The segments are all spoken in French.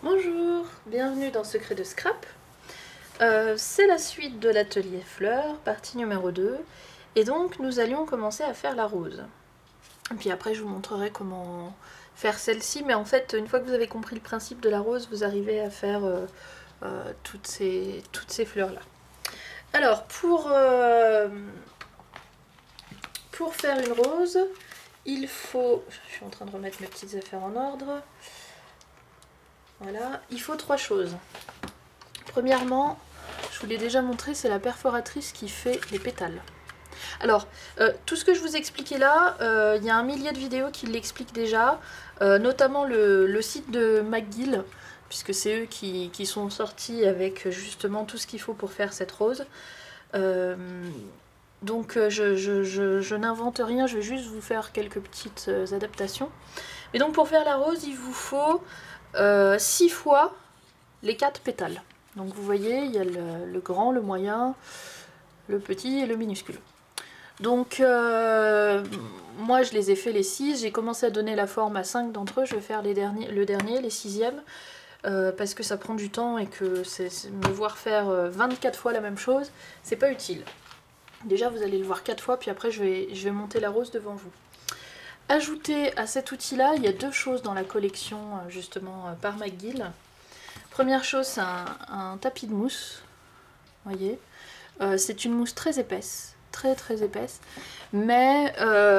Bonjour, bienvenue dans Secret de Scrap. C'est la suite de l'atelier fleurs, partie numéro 2. Et donc nous allions commencer à faire la rose. Et puis après je vous montrerai comment faire celle-ci. Mais en fait, une fois que vous avez compris le principe de la rose, vous arrivez à faire toutes ces fleurs-là. Alors pour faire une rose, il faut... Je suis en train de remettre mes petites affaires en ordre. Voilà, il faut 3 choses. Premièrement, je vous l'ai déjà montré, c'est la perforatrice qui fait les pétales. Alors, tout ce que je vous expliquais là, il y a un millier de vidéos qui l'expliquent déjà, notamment le site de McGill, puisque c'est eux qui sont sortis avec justement tout ce qu'il faut pour faire cette rose. Donc je n'invente rien, je vais juste vous faire quelques petites adaptations. Et donc pour faire la rose, il vous faut 6 fois les 4 pétales. Donc vous voyez, il y a le grand, le moyen, le petit et le minuscule. Donc moi je les ai fait les 6, j'ai commencé à donner la forme à 5 d'entre eux, je vais faire le dernier, les 6e, parce que ça prend du temps et que me voir faire 24 fois la même chose, c'est pas utile. Déjà vous allez le voir 4 fois, puis après je vais monter la rose devant vous. Ajouté à cet outil là, il y a 2 choses dans la collection justement par McGill. Première chose, c'est un tapis de mousse, vous voyez. C'est une mousse très épaisse, très épaisse, mais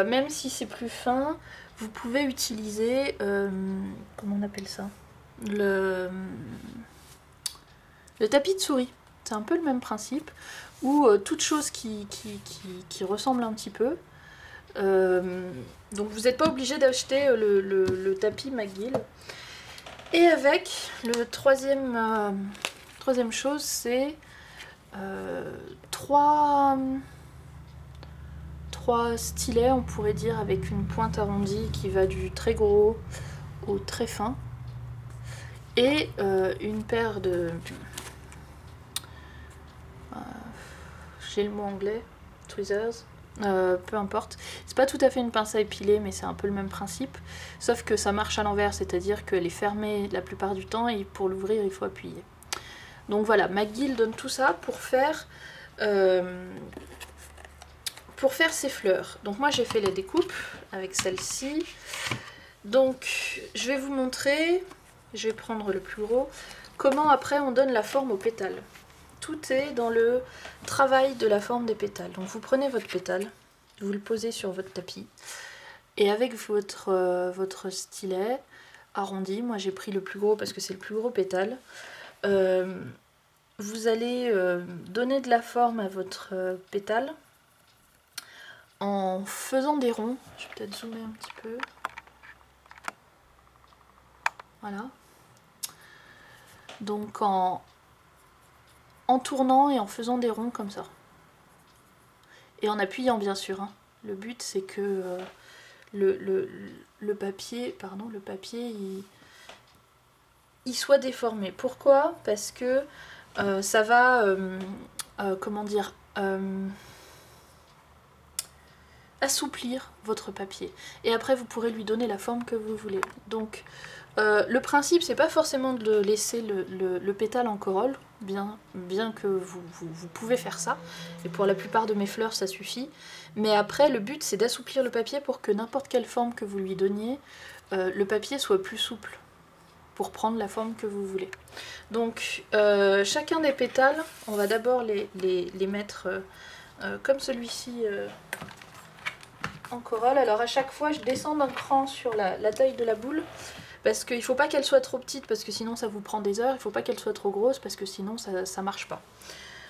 même si c'est plus fin, vous pouvez utiliser, comment on appelle ça, le tapis de souris. C'est un peu le même principe, ou toute chose qui ressemble un petit peu. Donc vous n'êtes pas obligé d'acheter le tapis McGill. Et avec le troisième chose, c'est 3 stylets, on pourrait dire, avec une pointe arrondie qui va du très gros au très fin. Et une paire de... j'ai le mot anglais, tweezers. Peu importe, c'est pas tout à fait une pince à épiler, mais c'est un peu le même principe, sauf que ça marche à l'envers, c'est-à-dire qu'elle est fermée la plupart du temps et pour l'ouvrir il faut appuyer. Donc voilà, McGill donne tout ça pour faire ces fleurs. Donc moi j'ai fait la découpe avec celle-ci. Donc je vais vous montrer, je vais prendre le plus gros, comment après on donne la forme aux pétales. Tout est dans le travail de la forme des pétales. Donc vous prenez votre pétale, vous le posez sur votre tapis, et avec votre stylet arrondi, moi j'ai pris le plus gros parce que c'est le plus gros pétale, vous allez donner de la forme à votre pétale en faisant des ronds. Je vais peut-être zoomer un petit peu. Voilà. Donc en tournant et en faisant des ronds comme ça. Et en appuyant bien sûr. Hein. Le but c'est que le papier, il soit déformé. Pourquoi ? Parce que ça va, comment dire, assouplir votre papier. Et après vous pourrez lui donner la forme que vous voulez. Donc le principe c'est pas forcément de laisser le pétale en corolle, bien que vous pouvez faire ça, et pour la plupart de mes fleurs ça suffit, mais après le but c'est d'assouplir le papier pour que n'importe quelle forme que vous lui donniez, le papier soit plus souple pour prendre la forme que vous voulez. Donc chacun des pétales, on va d'abord les mettre comme celui-ci en corolle. Alors à chaque fois je descends d'un cran sur la taille de la boule, parce qu'il ne faut pas qu'elle soit trop petite, parce que sinon ça vous prend des heures. Il ne faut pas qu'elle soit trop grosse, parce que sinon ça ne marche pas.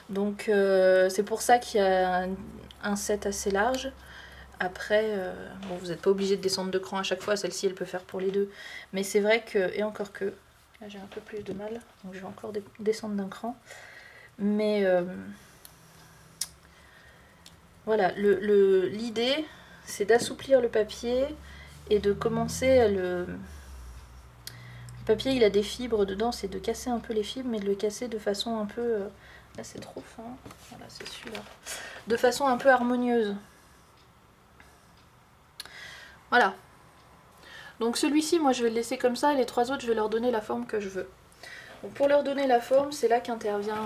Donc c'est pour ça qu'il y a un set assez large. Après, bon, vous n'êtes pas obligé de descendre de cran à chaque fois, celle-ci elle peut faire pour les deux. Mais c'est vrai que, et encore que, là j'ai un peu plus de mal, donc je vais encore descendre d'un cran. Mais voilà, l'idée c'est d'assouplir le papier et de commencer à le papier il a des fibres dedans, c'est de casser un peu les fibres, mais de le casser de façon un peu... là c'est trop fin, voilà c'est celui-là. De façon un peu harmonieuse. Voilà. Donc celui-ci, moi je vais le laisser comme ça, et les 3 autres je vais leur donner la forme que je veux. Donc pour leur donner la forme, c'est là qu'intervient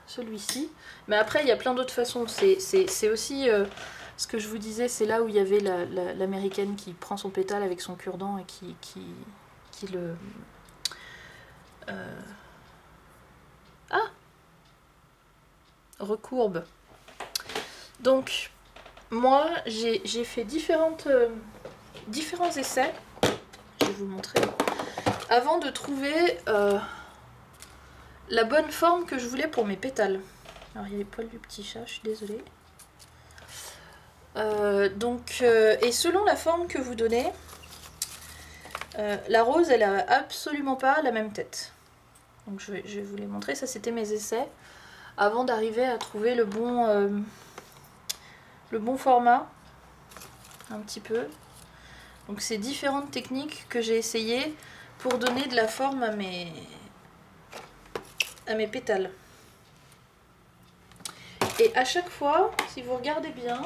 celui-ci. Mais après, il y a plein d'autres façons. C'est aussi ce que je vous disais, c'est là où il y avait l'américaine qui prend son pétale avec son cure-dent et qui le... recourbe. Donc, moi, j'ai fait différents essais. Je vais vous montrer. Avant de trouver la bonne forme que je voulais pour mes pétales. Alors, il y a les poils du petit chat, je suis désolée. Et selon la forme que vous donnez, la rose, elle a absolument pas la même tête. Donc, je vais vous les montrer. Ça, c'était mes essais. Avant d'arriver à trouver le bon format, un petit peu. Donc c'est différentes techniques que j'ai essayées pour donner de la forme à mes pétales. Et à chaque fois, si vous regardez bien,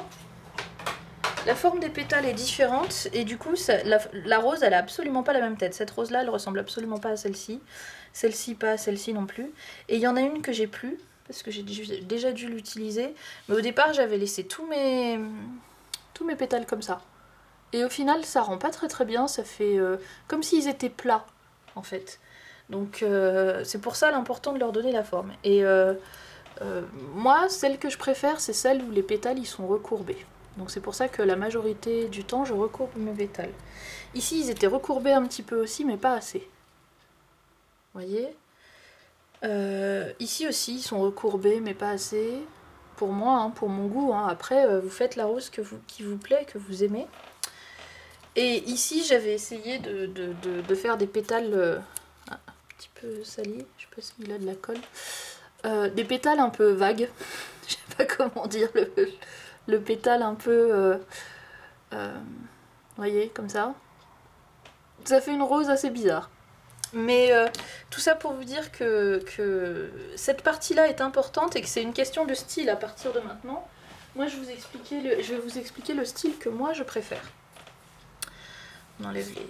la forme des pétales est différente et du coup la rose elle a absolument pas la même tête. Cette rose là elle ressemble absolument pas à celle-ci, celle-ci pas, celle-ci non plus. Et il y en a une que j'ai plus parce que j'ai déjà dû l'utiliser, mais au départ j'avais laissé tous mes pétales comme ça. Et au final ça rend pas très bien, ça fait comme s'ils étaient plats en fait. Donc c'est pour ça l'important de leur donner la forme. Et moi celle que je préfère c'est celle où les pétales ils sont recourbés. Donc c'est pour ça que la majorité du temps je recourbe mes pétales. Ici ils étaient recourbés un petit peu aussi mais pas assez. Vous voyez, ici aussi ils sont recourbés mais pas assez. Pour moi, hein, pour mon goût. Hein. Après vous faites la rose qui vous plaît, que vous aimez. Et ici j'avais essayé de faire des pétales un petit peu salis. Je sais pas s'il a de la colle. Des pétales un peu vagues. Je sais pas comment dire le pétale un peu... voyez, comme ça. Ça fait une rose assez bizarre. Mais tout ça pour vous dire que cette partie-là est importante et que c'est une question de style à partir de maintenant. Moi, je vais vous expliquer le style que moi je préfère. On enlève les...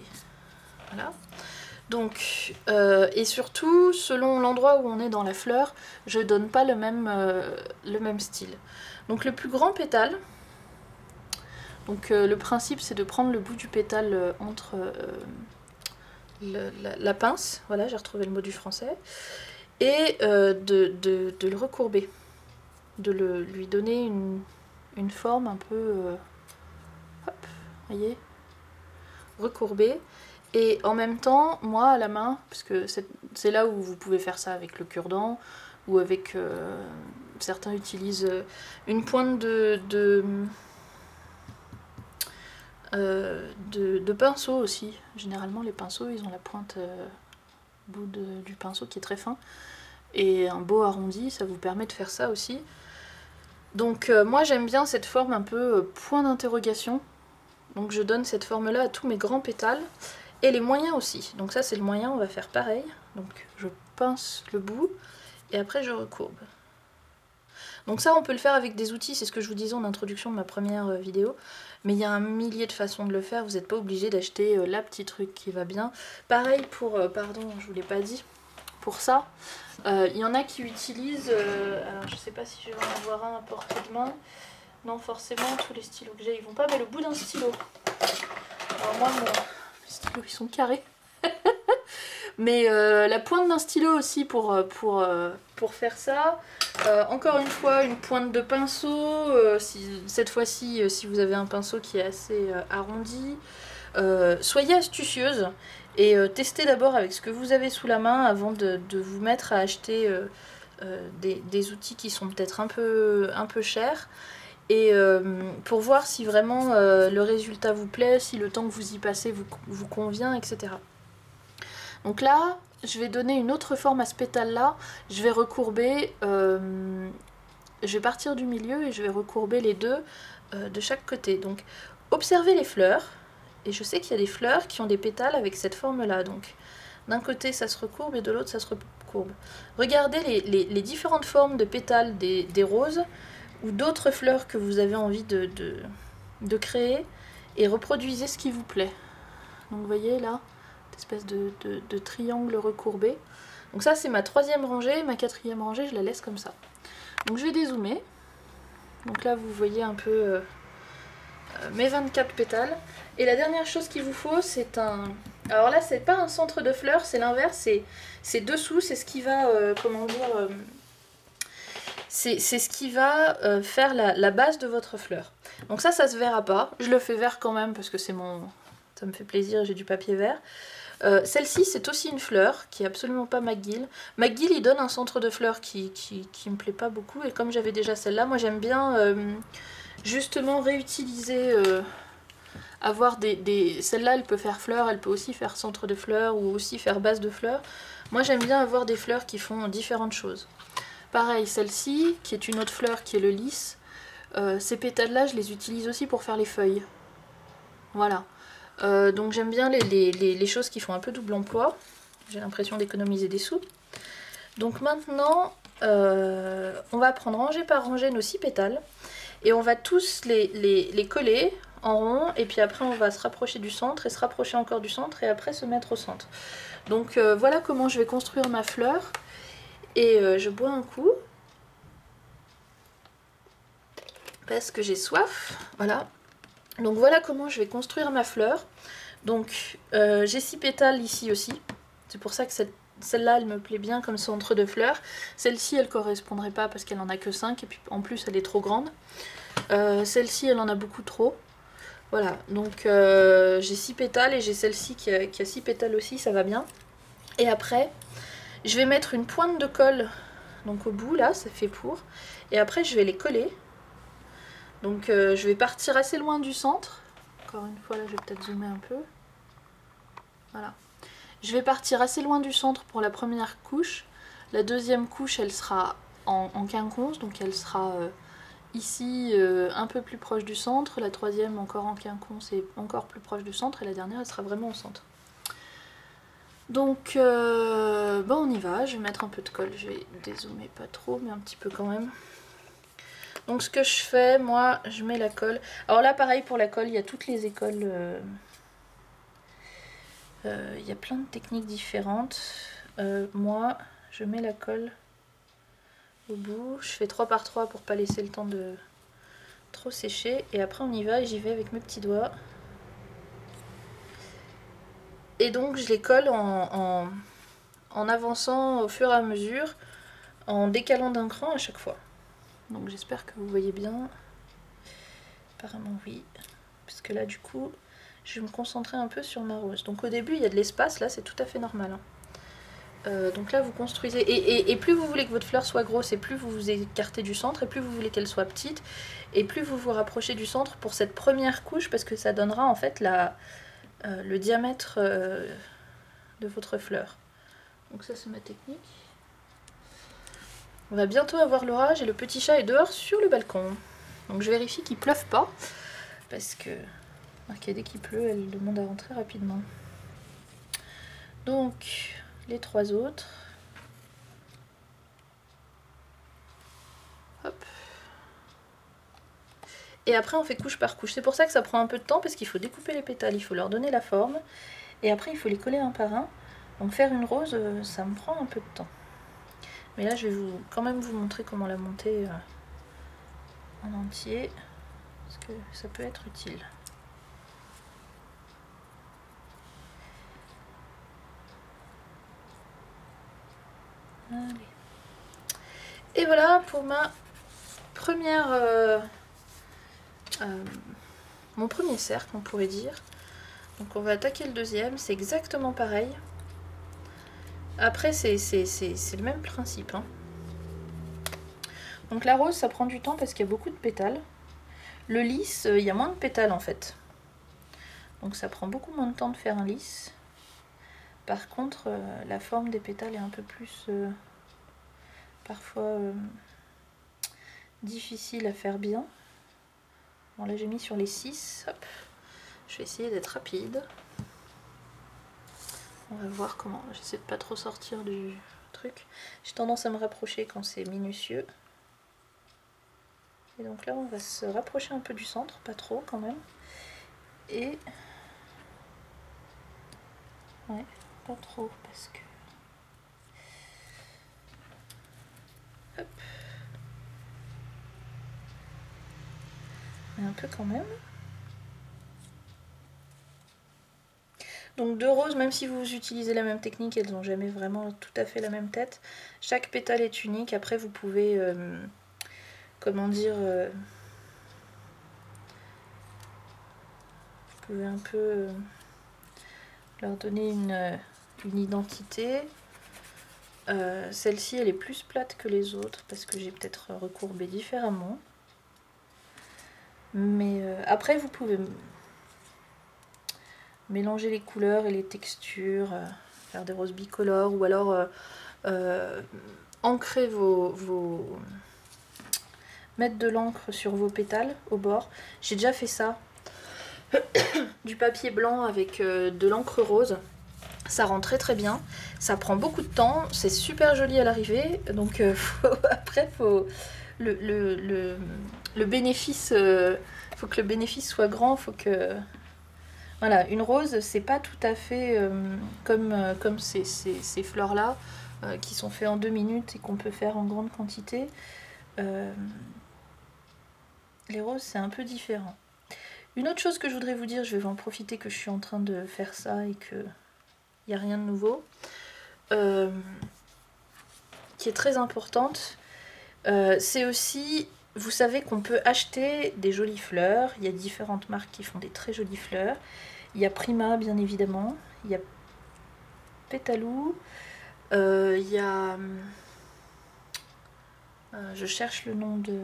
Voilà. Donc, et surtout, selon l'endroit où on est dans la fleur, je donne pas le même style. Donc le plus grand pétale, donc le principe c'est de prendre le bout du pétale entre la pince, voilà j'ai retrouvé le mot du français, et de le recourber, de lui donner une forme un peu, hop, voyez, recourbée. Et en même temps, moi à la main, parce que c'est là où vous pouvez faire ça avec le cure-dent, ou avec, certains utilisent une pointe de pinceau aussi. Généralement les pinceaux ils ont la pointe au bout du pinceau qui est très fin. Et un beau arrondi, ça vous permet de faire ça aussi. Donc moi j'aime bien cette forme un peu point d'interrogation. Donc je donne cette forme là à tous mes grands pétales. Et les moyens aussi. Donc ça c'est le moyen, on va faire pareil. Donc je pince le bout et après je recourbe. Donc ça on peut le faire avec des outils, c'est ce que je vous disais en introduction de ma première vidéo. Mais il y a un millier de façons de le faire, vous n'êtes pas obligé d'acheter la petite truc qui va bien. Pareil pour, pardon je vous l'ai pas dit, pour ça. Il y en a qui utilisent, alors je sais pas si je vais en avoir un à portée de main. Non forcément tous les stylos que j'ai ils vont pas, mais le bout d'un stylo. Alors moi mes stylos ils sont carrés. Mais la pointe d'un stylo aussi pour faire ça. Encore une fois, une pointe de pinceau. Cette fois-ci, si vous avez un pinceau qui est assez arrondi. Soyez astucieuse et testez d'abord avec ce que vous avez sous la main avant de vous mettre à acheter des outils qui sont peut-être un peu chers. Et pour voir si vraiment le résultat vous plaît, si le temps que vous y passez vous convient, etc. Donc là, je vais donner une autre forme à ce pétale-là. Je vais recourber, je vais partir du milieu et je vais recourber les deux de chaque côté. Donc, observez les fleurs. Et je sais qu'il y a des fleurs qui ont des pétales avec cette forme-là. Donc, d'un côté, ça se recourbe et de l'autre, ça se recourbe. Regardez les différentes formes de pétales des roses ou d'autres fleurs que vous avez envie de créer et reproduisez ce qui vous plaît. Donc, vous voyez là, espèce de triangle recourbé. Donc ça c'est ma 3e rangée, ma 4e rangée je la laisse comme ça. Donc je vais dézoomer. Donc là vous voyez un peu mes 24 pétales. Et la dernière chose qu'il vous faut c'est un... Alors là c'est pas un centre de fleurs, c'est l'inverse, c'est dessous, c'est ce qui va, comment dire... c'est ce qui va faire la base de votre fleur. Donc ça se verra pas. Je le fais vert quand même parce que c'est mon... ça me fait plaisir, j'ai du papier vert. Celle-ci c'est aussi une fleur qui est absolument pas McGill. McGill il donne un centre de fleurs qui me plaît pas beaucoup. Et comme j'avais déjà celle-là, moi j'aime bien justement réutiliser... avoir des... Celle-là elle peut faire fleur, elle peut aussi faire centre de fleurs ou aussi faire base de fleurs. Moi j'aime bien avoir des fleurs qui font différentes choses. Pareil, celle-ci, qui est une autre fleur, qui est le lys, ces pétales-là, je les utilise aussi pour faire les feuilles. Voilà. Donc j'aime bien les choses qui font un peu double emploi. J'ai l'impression d'économiser des sous. Donc maintenant, on va prendre rangée par rangée nos 6 pétales. Et on va tous les coller en rond. Et puis après, on va se rapprocher du centre et se rapprocher encore du centre. Et après, se mettre au centre. Donc voilà comment je vais construire ma fleur. Et je bois un coup. Parce que j'ai soif. Voilà. Donc voilà comment je vais construire ma fleur. Donc j'ai 6 pétales ici aussi. C'est pour ça que celle-là, elle me plaît bien comme centre de fleur. Celle-ci, elle correspondrait pas parce qu'elle en a que 5. Et puis en plus, elle est trop grande. Celle-ci, elle en a beaucoup trop. Voilà. Donc j'ai 6 pétales et j'ai celle-ci qui a 6 pétales aussi. Ça va bien. Et après, je vais mettre une pointe de colle. Donc au bout, là, ça fait pour. Et après, je vais les coller. Donc je vais partir assez loin du centre. Encore une fois, là, je vais peut-être zoomer un peu. Voilà. Je vais partir assez loin du centre pour la première couche. La deuxième couche, elle sera en quinconce, donc elle sera ici un peu plus proche du centre. La troisième encore en quinconce et encore plus proche du centre. Et la dernière, elle sera vraiment au centre. Donc, bon, on y va. Je vais mettre un peu de colle. Je vais dézoomer pas trop, mais un petit peu quand même. Donc ce que je fais, moi, je mets la colle. Alors là, pareil pour la colle, il y a toutes les écoles. Il y a plein de techniques différentes. Moi, je mets la colle au bout. Je fais 3 par 3 pour pas laisser le temps de trop sécher. Et après, on y va et j'y vais avec mes petits doigts. Et donc, je les colle en avançant au fur et à mesure, en décalant d'un cran à chaque fois. Donc j'espère que vous voyez bien. Apparemment oui. Parce que là du coup, je vais me concentrer un peu sur ma rose. Donc au début il y a de l'espace, là c'est tout à fait normal. Hein. Donc là vous construisez. Et plus vous voulez que votre fleur soit grosse, et plus vous vous écartez du centre, et plus vous voulez qu'elle soit petite, et plus vous vous rapprochez du centre pour cette première couche, parce que ça donnera en fait le diamètre de votre fleur. Donc ça c'est ma technique. On va bientôt avoir l'orage et le petit chat est dehors sur le balcon. Donc je vérifie qu'il ne pleuve pas. Parce que dès qu'il pleut, elle demande à rentrer rapidement. Donc les 3 autres. Hop. Et après on fait couche par couche. C'est pour ça que ça prend un peu de temps parce qu'il faut découper les pétales, il faut leur donner la forme. Et après il faut les coller un par un. Donc faire une rose, ça me prend un peu de temps. Mais là je vais quand même vous montrer comment la monter en entier. Parce que ça peut être utile. Allez. Et voilà pour ma première... mon premier cercle, on pourrait dire. Donc on va attaquer le deuxième, c'est exactement pareil. Après, c'est le même principe. Hein. Donc la rose, ça prend du temps parce qu'il y a beaucoup de pétales. Le lys, il y a moins de pétales en fait. Donc ça prend beaucoup moins de temps de faire un lys. Par contre, la forme des pétales est un peu plus... parfois difficile à faire bien. Bon là j'ai mis sur les 6. Hop. Je vais essayer d'être rapide. On va voir comment. J'essaie de pas trop sortir du truc. J'ai tendance à me rapprocher quand c'est minutieux. Et donc là on va se rapprocher un peu du centre, pas trop quand même. Et... ouais, pas trop parce que... Hop. Un peu quand même. Donc 2 roses, même si vous utilisez la même technique, elles n'ont jamais vraiment tout à fait la même tête. Chaque pétale est unique. Après vous pouvez, comment dire, vous pouvez un peu leur donner une identité. Celle-ci elle est plus plate que les autres parce que j'ai peut-être recourbé différemment. Mais après vous pouvez mélanger les couleurs et les textures, faire des roses bicolores ou alors ancrer mettre de l'encre sur vos pétales au bord. J'ai déjà fait ça. Du papier blanc avec de l'encre rose. Ça rend très très bien. Ça prend beaucoup de temps. C'est super joli à l'arrivée. Donc après, faut le bénéfice... faut que le bénéfice soit grand. Faut que... Voilà, une rose, c'est pas tout à fait comme ces fleurs-là qui sont faites en 2 minutes et qu'on peut faire en grande quantité. Les roses, c'est un peu différent. Une autre chose que je voudrais vous dire, je vais en profiter que je suis en train de faire ça et que il n'y a rien de nouveau, qui est très importante, c'est aussi, vous savez qu'on peut acheter des jolies fleurs. Il y a différentes marques qui font des très jolies fleurs. Il y a Prima, bien évidemment. Il y a Pétalou. Il y a... je cherche le nom de...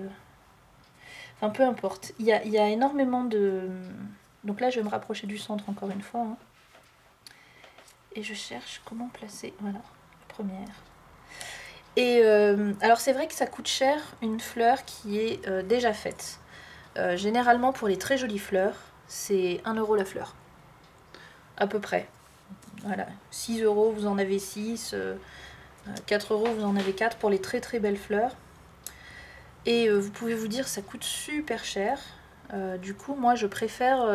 Enfin, peu importe. Il y a énormément de... Donc là, je vais me rapprocher du centre encore une fois. Hein. Et je cherche comment placer... Voilà, la première. Et alors, c'est vrai que ça coûte cher une fleur qui est déjà faite. Généralement, pour les très jolies fleurs, c'est 1 € la fleur. À peu près. Voilà. 6 €, vous en avez 6. 4 €, vous en avez 4 pour les très très belles fleurs. Et vous pouvez vous dire, ça coûte super cher. Du coup, moi, je préfère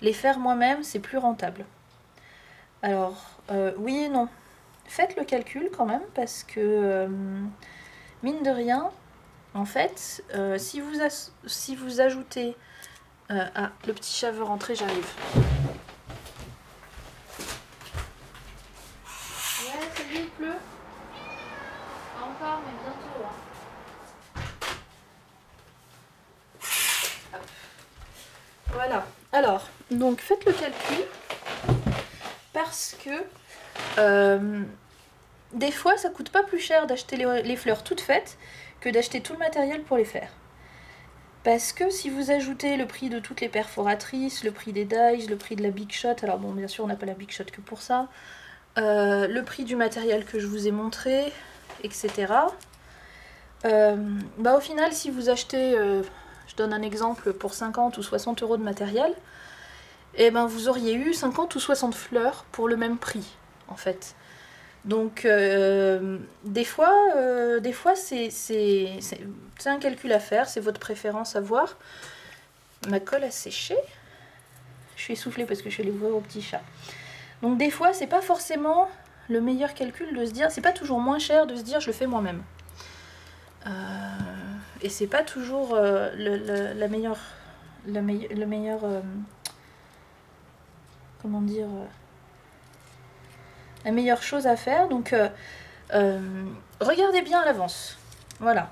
les faire moi-même, c'est plus rentable. Alors, oui et non. Faites le calcul quand même, parce que, mine de rien, en fait, si vous ajoutez... ah, le petit chat veut rentrer, j'arrive. Ouais, salut, il pleut. Pas encore, mais bientôt. Hein. Voilà. Alors, donc faites le calcul, parce que des fois, ça coûte pas plus cher d'acheter les fleurs toutes faites que d'acheter tout le matériel pour les faire. Parce que si vous ajoutez le prix de toutes les perforatrices, le prix des dies, le prix de la Big Shot, alors bon, bien sûr, on n'a pas la Big Shot que pour ça, le prix du matériel que je vous ai montré, etc. Bah au final, si vous achetez, je donne un exemple, pour 50 ou 60 € de matériel, et ben vous auriez eu 50 ou 60 fleurs pour le même prix, en fait. Donc, des fois c'est un calcul à faire, c'est votre préférence à voir. Ma colle a séché. Je suis essoufflée parce que je suis allée ouvrir au petit chat. Donc, des fois, c'est pas forcément le meilleur calcul de se dire, c'est pas toujours moins cher de se dire, je le fais moi-même. Et c'est pas toujours la meilleure. Comment dire la meilleure chose à faire. Donc regardez bien à l'avance. Voilà.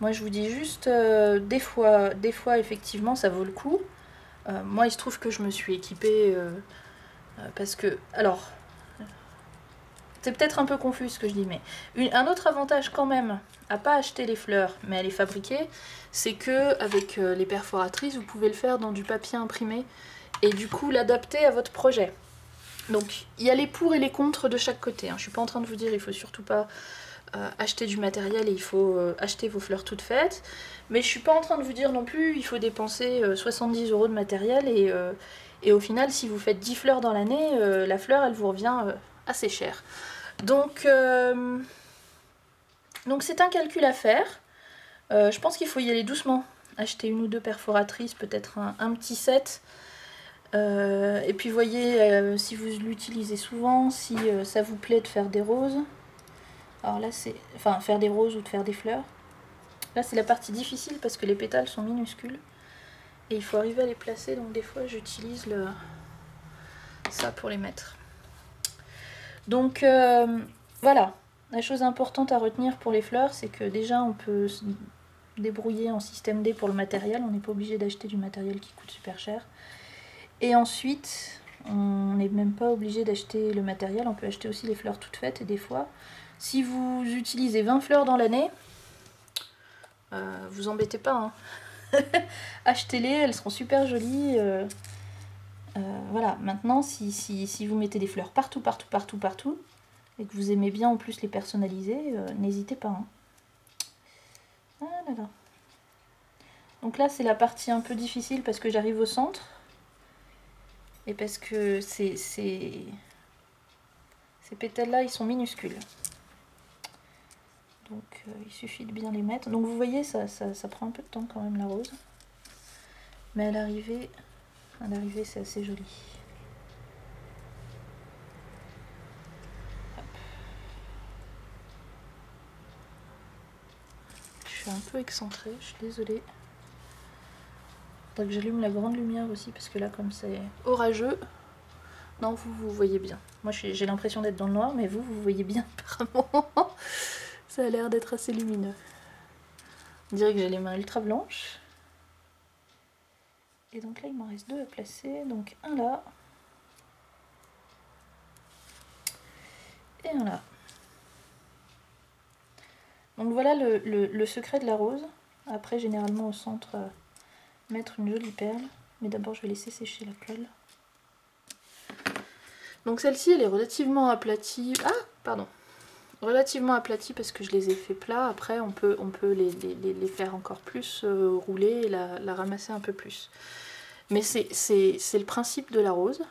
Moi je vous dis juste des fois effectivement ça vaut le coup. Moi il se trouve que je me suis équipée parce que alors c'est peut-être un peu confus ce que je dis, mais un autre avantage quand même à pas acheter les fleurs mais à les fabriquer, c'est que avec les perforatrices vous pouvez le faire dans du papier imprimé et du coup l'adapter à votre projet. Donc il y a les pour et les contre de chaque côté. Hein. Je suis pas en train de vous dire il faut surtout pas acheter du matériel et il faut acheter vos fleurs toutes faites. Mais je suis pas en train de vous dire non plus il faut dépenser 70 € de matériel et au final si vous faites 10 fleurs dans l'année, la fleur elle vous revient assez cher. Donc c'est un calcul à faire. Je pense qu'il faut y aller doucement. Acheter 1 ou 2 perforatrices, peut-être un petit set. Et puis voyez si vous l'utilisez souvent, si ça vous plaît de faire des roses. Alors là c'est... Enfin faire des roses ou de faire des fleurs. Là c'est la partie difficile parce que les pétales sont minuscules. Et il faut arriver à les placer, donc des fois j'utilise ça pour les mettre. Donc voilà, la chose importante à retenir pour les fleurs, c'est que déjà on peut se débrouiller en système D pour le matériel, on n'est pas obligé d'acheter du matériel qui coûte super cher. Et ensuite, on n'est même pas obligé d'acheter le matériel, on peut acheter aussi les fleurs toutes faites, et des fois, si vous utilisez 20 fleurs dans l'année, vous embêtez pas, hein. Achetez-les, elles seront super jolies. Voilà, maintenant, si vous mettez des fleurs partout, et que vous aimez bien en plus les personnaliser, n'hésitez pas, hein. Ah là là. Donc là, c'est la partie un peu difficile parce que j'arrive au centre. Et parce que ces pétales-là, ils sont minuscules. Donc il suffit de bien les mettre. Donc vous voyez, ça prend un peu de temps quand même, la rose. Mais à l'arrivée, c'est assez joli. Hop. Je suis un peu excentrée, je suis désolée. Faudrait que j'allume la grande lumière aussi, parce que là, comme c'est orageux... Non, vous voyez bien. Moi, j'ai l'impression d'être dans le noir, mais vous voyez bien, apparemment. Ça a l'air d'être assez lumineux. On dirait que j'ai les mains ultra blanches. Et donc là, il m'en reste 2 à placer. Donc un là. Et un là. Donc voilà le secret de la rose. Après, généralement au centre, mettre une jolie perle. Mais d'abord, je vais laisser sécher la colle. Donc celle-ci, elle est relativement aplatie. Ah, pardon. Relativement aplatie parce que je les ai fait plats. Après, on peut les faire encore plus rouler et la ramasser un peu plus. Mais c'est le principe de la rose.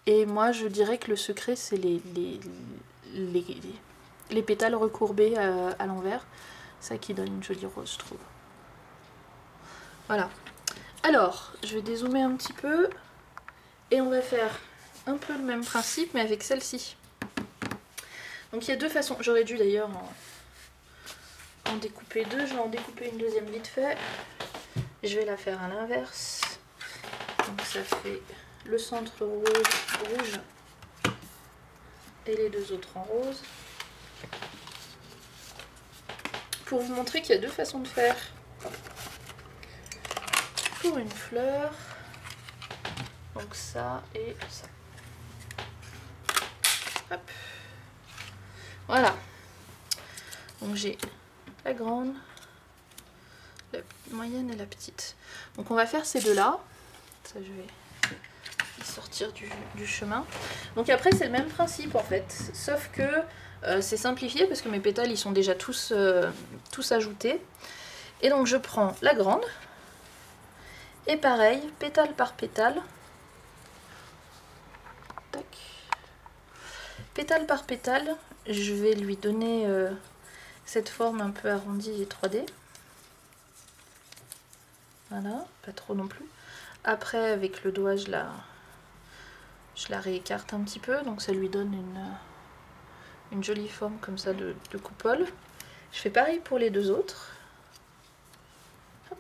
Et moi, je dirais que le secret, c'est les pétales recourbés à l'envers. Ça qui donne une jolie rose, je trouve. Voilà. Alors, je vais dézoomer un petit peu. Et on va faire un peu le même principe, mais avec celle-ci. Donc il y a 2 façons. J'aurais dû d'ailleurs en découper 2. Je vais en découper une deuxième vite fait. Je vais la faire à l'inverse. Donc ça fait le centre rouge et les 2 autres en rose. Pour vous montrer qu'il y a 2 façons de faire. Pour une fleur. Donc ça et ça. Hop. Voilà. Donc j'ai la grande, la moyenne et la petite. Donc on va faire ces 2-là. Ça, je vais sortir du chemin. Donc après, c'est le même principe en fait. Sauf que c'est simplifié parce que mes pétales, ils sont déjà tous ajoutés. Et donc je prends la grande. Et pareil, pétale par pétale. Tac. Pétale par pétale, je vais lui donner cette forme un peu arrondie et 3D. Voilà, pas trop non plus. Après, avec le doigt, je la réécarte un petit peu, donc ça lui donne une jolie forme comme ça de coupole. Je fais pareil pour les 2 autres. Hop.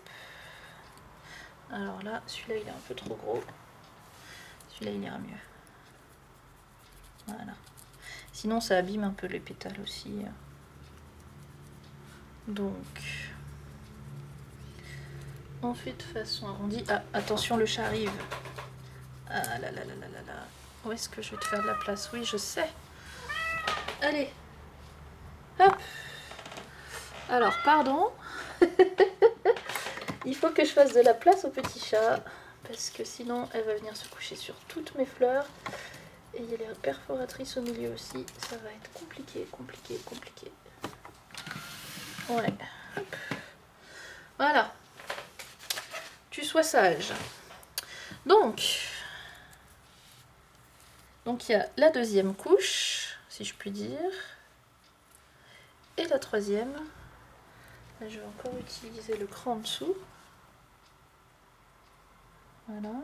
Alors là, celui-là, il est un peu trop gros. Celui-là, il ira mieux. Voilà. Sinon, ça abîme un peu les pétales aussi. Donc, on fait de façon arrondie. Ah, attention, le chat arrive. Ah là là là là là là. Où est-ce que je vais te faire de la place? Oui, je sais. Allez. Hop. Alors, pardon. Il faut que je fasse de la place au petit chat. Parce que sinon, elle va venir se coucher sur toutes mes fleurs. Et il y a les perforatrices au milieu aussi. Ça va être compliqué, compliqué, compliqué. Ouais. Hop. Voilà. Tu sois sage. Donc il y a la 2e couche, si je puis dire. Et la 3e. Là, je vais encore utiliser le cran en dessous. Voilà.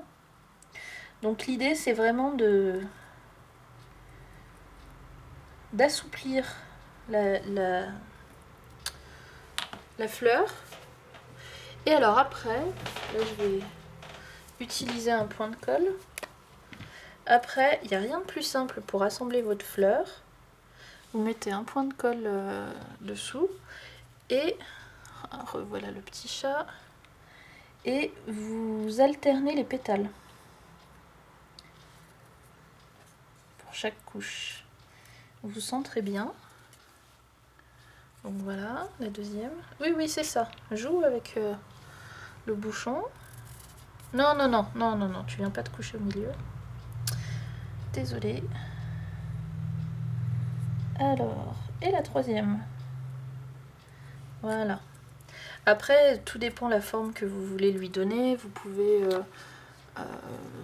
Donc l'idée, c'est vraiment d'assouplir la fleur. Et alors après, là je vais utiliser un point de colle. Après, il n'y a rien de plus simple pour assembler votre fleur. Vous mettez un point de colle dessous et revoilà le petit chat. Et vous alternez les pétales pour chaque couche. Vous centrez bien. Donc voilà, la deuxième. Oui, oui, c'est ça. Joue avec le bouchon. Non, non, non, non, non, non, tu viens pas te coucher au milieu. Désolée. Alors, et la troisième. Voilà. Après, tout dépend de la forme que vous voulez lui donner. Vous pouvez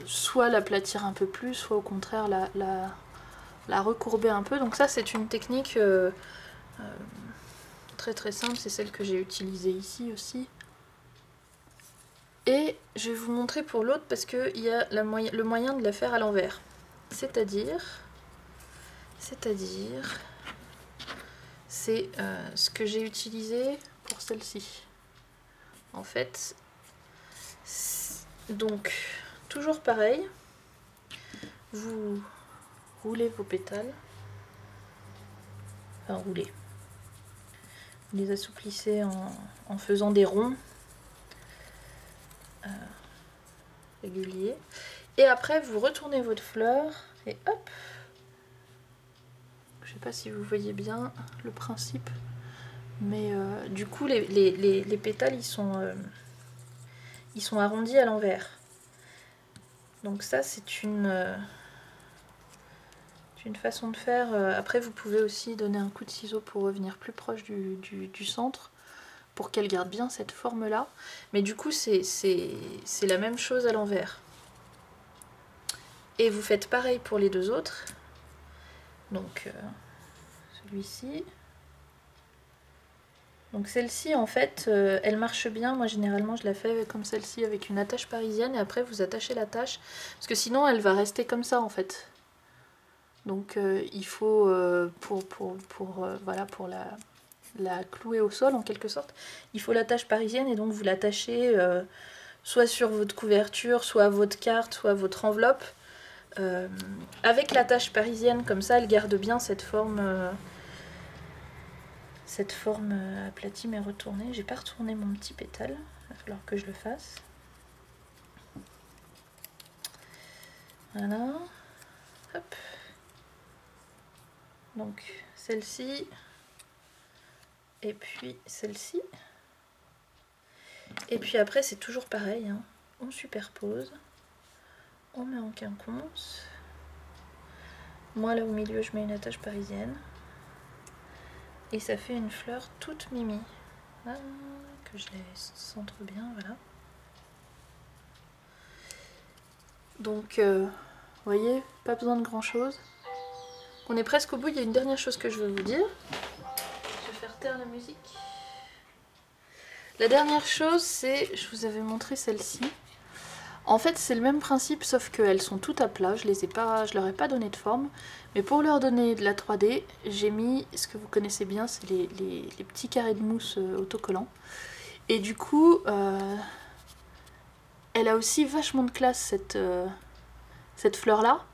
soit l'aplatir un peu plus, soit au contraire la recourber un peu. Donc ça, c'est une technique très très simple. C'est celle que j'ai utilisée ici aussi. Et je vais vous montrer pour l'autre parce qu'il y a le moyen de la faire à l'envers. C'est-à-dire, c'est ce que j'ai utilisé pour celle-ci. En fait, donc, toujours pareil, vous roulez vos pétales, enfin roulez, vous les assouplissez en faisant des ronds réguliers, et après vous retournez votre fleur, et hop, je sais pas si vous voyez bien le principe, mais du coup les pétales ils sont arrondis à l'envers. Donc ça c'est une façon de faire. Après vous pouvez aussi donner un coup de ciseau pour revenir plus proche du centre, pour qu'elle garde bien cette forme là. Mais du coup c'est la même chose à l'envers. Et vous faites pareil pour les deux autres. Donc celui-ci. Donc celle-ci en fait elle marche bien, moi généralement je la fais comme celle-ci avec une attache parisienne et après vous attachez l'attache parce que sinon elle va rester comme ça en fait. Donc il faut voilà, pour la clouer au sol en quelque sorte, il faut l'attache parisienne et donc vous l'attachez soit sur votre couverture, soit à votre carte, soit à votre enveloppe. Avec l'attache parisienne comme ça elle garde bien cette forme aplatie mais retournée. J'ai pas retourné mon petit pétale, il va falloir que je le fasse. Voilà, hop. Donc celle-ci et puis celle-ci. Et puis après c'est toujours pareil, hein. On superpose, on met en quinconce. Moi là au milieu je mets une attache parisienne. Et ça fait une fleur toute mimi. Ah, que je les centre bien, voilà. Donc, vous voyez, pas besoin de grand chose. On est presque au bout, il y a une dernière chose que je veux vous dire. Je vais faire taire la musique. La dernière chose, c'est, je vous avais montré celle-ci. En fait, c'est le même principe, sauf qu'elles sont toutes à plat, je leur ai pas donné de forme. Mais pour leur donner de la 3D, j'ai mis, ce que vous connaissez bien, c'est les petits carrés de mousse autocollants. Et du coup, elle a aussi vachement de classe, cette fleur-là.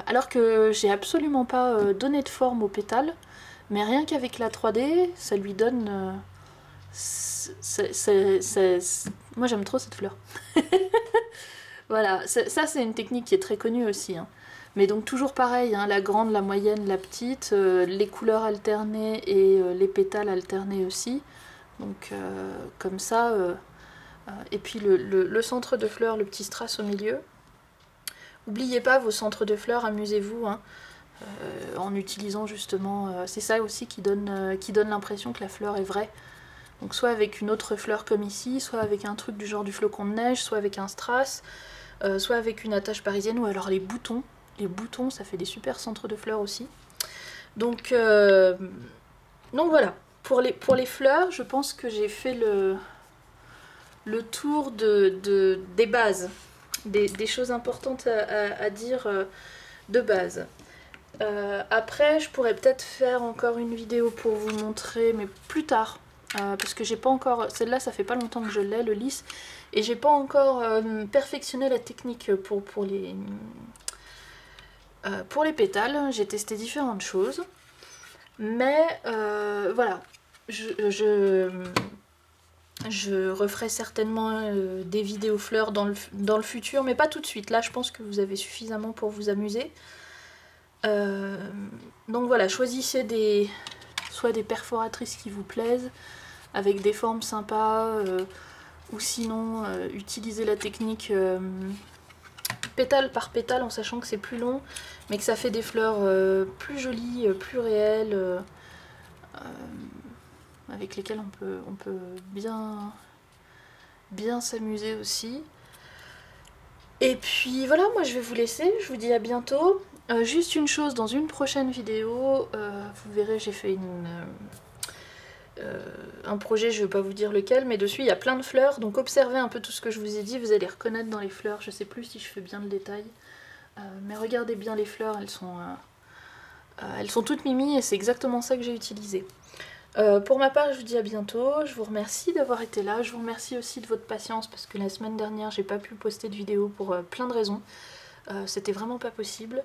Alors que j'ai absolument pas donné de forme aux pétales. Mais rien qu'avec la 3D, ça lui donne... Moi j'aime trop cette fleur. Voilà, ça c'est une technique qui est très connue aussi, hein. Mais donc toujours pareil, hein, la grande, la moyenne, la petite, les couleurs alternées et les pétales alternés aussi. Donc comme ça, et puis le centre de fleurs, le petit strass au milieu. N'oubliez pas vos centres de fleurs, amusez-vous, hein, en utilisant justement... c'est ça aussi qui donne l'impression que la fleur est vraie. Donc soit avec une autre fleur comme ici, soit avec un truc du genre du flocon de neige, soit avec un strass, soit avec une attache parisienne, ou alors les boutons. Les boutons, ça fait des super centres de fleurs aussi. Donc voilà, pour les fleurs, je pense que j'ai fait le tour des bases, des choses importantes à dire de base. Après, je pourrais peut-être faire encore une vidéo pour vous montrer, mais plus tard. Parce que j'ai pas encore... Celle-là, ça fait pas longtemps que je l'ai, le lisse. Et j'ai pas encore perfectionné la technique pour les pétales. J'ai testé différentes choses. Mais voilà. Je referai certainement des vidéos fleurs dans le futur, mais pas tout de suite. Là, je pense que vous avez suffisamment pour vous amuser. Donc voilà, choisissez soit des perforatrices qui vous plaisent, avec des formes sympas, ou sinon utilisez la technique pétale par pétale en sachant que c'est plus long, mais que ça fait des fleurs plus jolies, plus réelles, avec lesquelles on peut bien s'amuser aussi. Et puis voilà, moi je vais vous laisser, je vous dis à bientôt. Juste une chose, dans une prochaine vidéo, vous verrez, j'ai fait un projet, je ne vais pas vous dire lequel, mais dessus il y a plein de fleurs, donc observez un peu tout ce que je vous ai dit, vous allez reconnaître dans les fleurs, je sais plus si je fais bien le détail, mais regardez bien les fleurs, elles sont toutes mimi et c'est exactement ça que j'ai utilisé. Pour ma part, je vous dis à bientôt, je vous remercie d'avoir été là, je vous remercie aussi de votre patience parce que la semaine dernière j'ai pas pu poster de vidéo pour plein de raisons, c'était vraiment pas possible.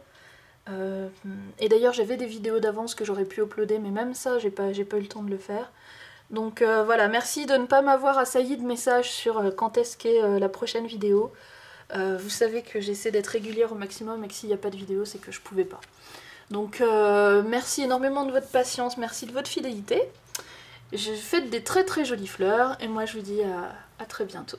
Et d'ailleurs j'avais des vidéos d'avance que j'aurais pu uploader, mais même ça j'ai pas eu le temps de le faire. Donc voilà, merci de ne pas m'avoir assailli de messages sur quand est-ce qu'est la prochaine vidéo. Vous savez que j'essaie d'être régulière au maximum et que s'il n'y a pas de vidéo c'est que je pouvais pas. Donc merci énormément de votre patience, merci de votre fidélité. J'ai fait des très très jolies fleurs et moi je vous dis à très bientôt.